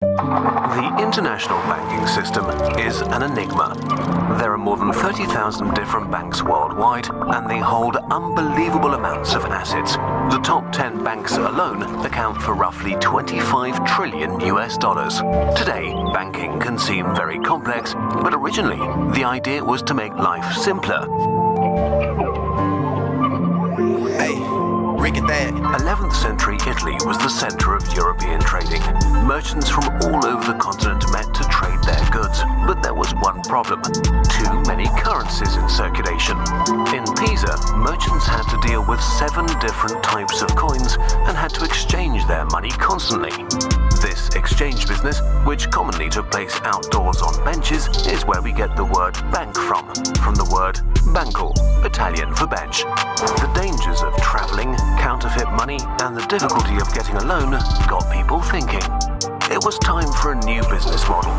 The international banking system is an enigma. There are more than 30,000 different banks worldwide, and they hold unbelievable amounts of assets. The top 10 banks alone account for roughly 25 trillion US dollars. Today, banking can seem very complex, but originally, the idea was to make life simpler. 11th century Italy was the center of European trading. Merchants from all over the continent met to trade their goods, but there was one problem: too many currencies in circulation. In Pisa, merchants had to deal with 7 different types of coins and had to exchange their money constantly. This exchange business, which commonly took place outdoors on benches, is where we get the word bank from the word banco, Italian for bench. The dangers of traveling, counterfeit money, and the difficulty of getting a loan got people thinking. It was time for a new business model.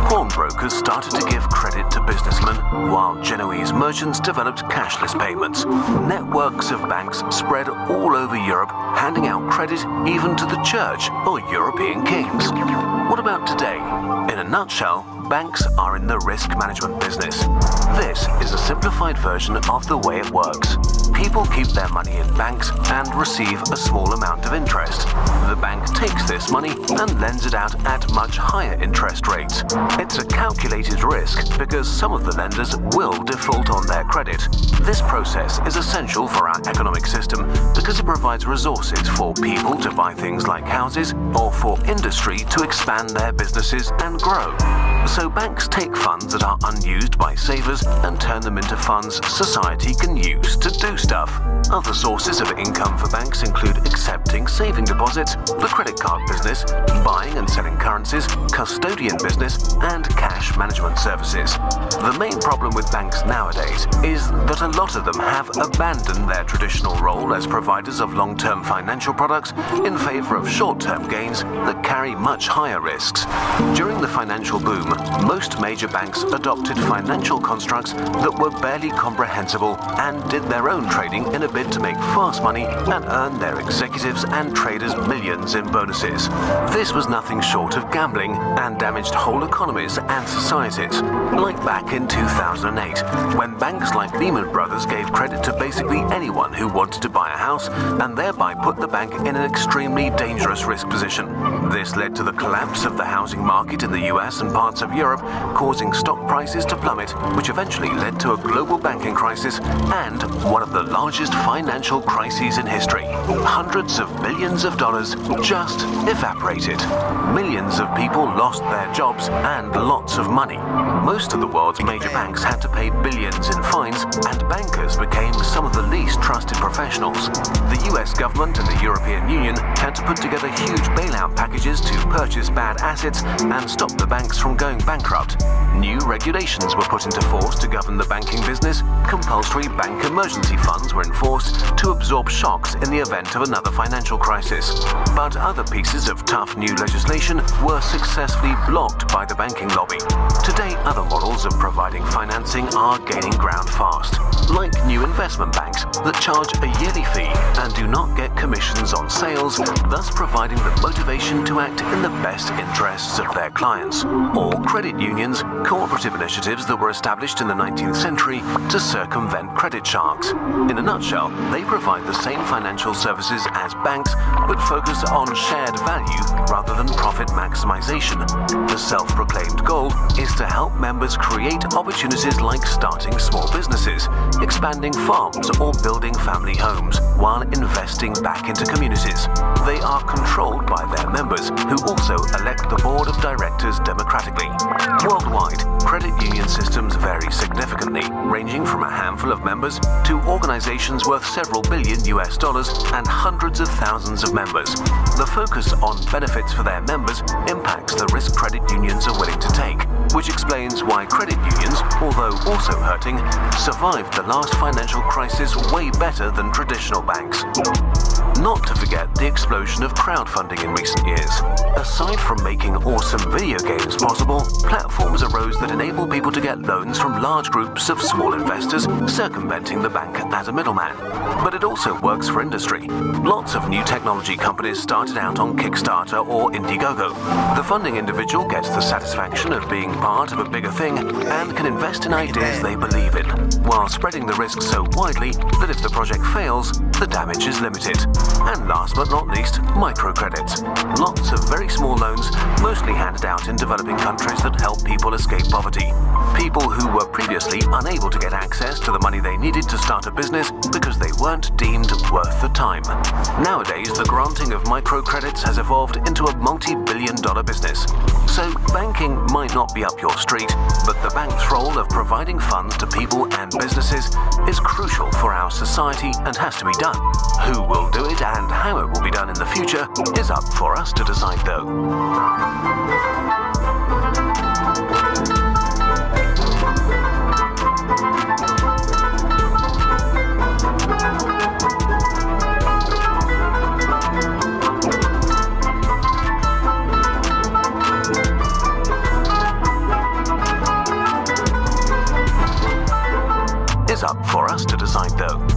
Pawnbrokers started to give credit to businessmen, while Genoese merchants developed cashless payments. Networks of banks spread all over Europe, handing out credit even to the church or European kings. What about today? In a nutshell, banks are in the risk management business. This is a simplified version of the way it works. People keep their money in banks and receive a small amount of interest. The bank takes this money and lends it out at much higher interest rates. It's a calculated risk because some of the lenders will default on their credit. This process is essential for our economic system because it provides resources for people to buy things like houses or for industry to expand their businesses and grow. So banks take funds that are unused by savers and turn them into funds society can use to do stuff. Other sources of income for banks include accepting saving deposits, the credit card business, buying and selling currencies, custodian business, and cash management services. The main problem with banks nowadays is that a lot of them have abandoned their traditional role as providers of long-term financial products in favor of short-term gains that carry much higher risks. During the financial boom, most major banks adopted financial constructs that were barely comprehensible and did their own trading in a bid to make fast money and earn their executives and traders millions in bonuses. This was nothing short of gambling and damaged whole economies and societies, like back in 2008, when banks like Lehman Brothers gave credit to basically anyone who wanted to buy a house and thereby put the bank in an extremely dangerous risk position. This led to the collapse of the housing market in the US and parts of Europe, causing stock prices to plummet, which eventually led to a global banking crisis and one of the largest financial crises in history. Hundreds of billions of dollars just evaporated. Millions of people lost their jobs and lots of money. Most of the world's major banks had to pay billions in fines, and bankers became some of the least trusted professionals. The US government and the European Union had to put together huge bailout packages to purchase bad assets and stop the banks from going bankrupt. New regulations were put into force to govern the banking business. Compulsory bank emergency funds were enforced to absorb shocks in the event of another financial crisis. But other pieces of tough new legislation were successfully blocked by the banking lobby. Today, other models of providing financing are gaining ground fast, like new investment banks that charge a yearly fee and do not get commissions on sales, thus providing the motivation to act in the best interests of their clients. Or credit unions, cooperative initiatives that were established in the 19th century to circumvent credit sharks. In a nutshell, they provide the same financial services as banks, but focus on shared value rather than profit maximization. The self-proclaimed goal is to help members create opportunities like starting small businesses, expanding farms, or building family homes, while investing back into communities. They are controlled by their members, who also elect the board of directors democratically. Worldwide, credit union systems vary significantly, ranging from a handful of members to organizations worth several billion US dollars and hundreds of thousands of members. The focus on benefits for their members impacts the risk credit unions are willing to take, which explains why credit unions, although also hurting, survived the last financial crisis way better than traditional banks. Not to forget the explosion of crowdfunding in recent years. Aside from making awesome video games possible, platforms arose that enable people to get loans from large groups of small investors, circumventing the bank as a middleman. But it also works for industry. Lots of new technology companies started out on Kickstarter or Indiegogo. The funding individual gets the satisfaction of being part of a bigger thing and can invest in ideas they believe in, while spreading the risk so widely that if the project fails, the damage is limited. And last but not least, microcredits. Lots of very small loans, mostly handed out in developing countries that help people escape poverty. People who were previously unable to get access to the money they needed to start a business because they weren't deemed worth the time. Nowadays, the granting of microcredits has evolved into a multi-billion-dollar business. So banking might not be up your street, but the bank's role of providing funds to people and businesses is crucial for our society and has to be done. Who will do it and how it will be done in the future is up for us to decide though. Is up for us to decide though.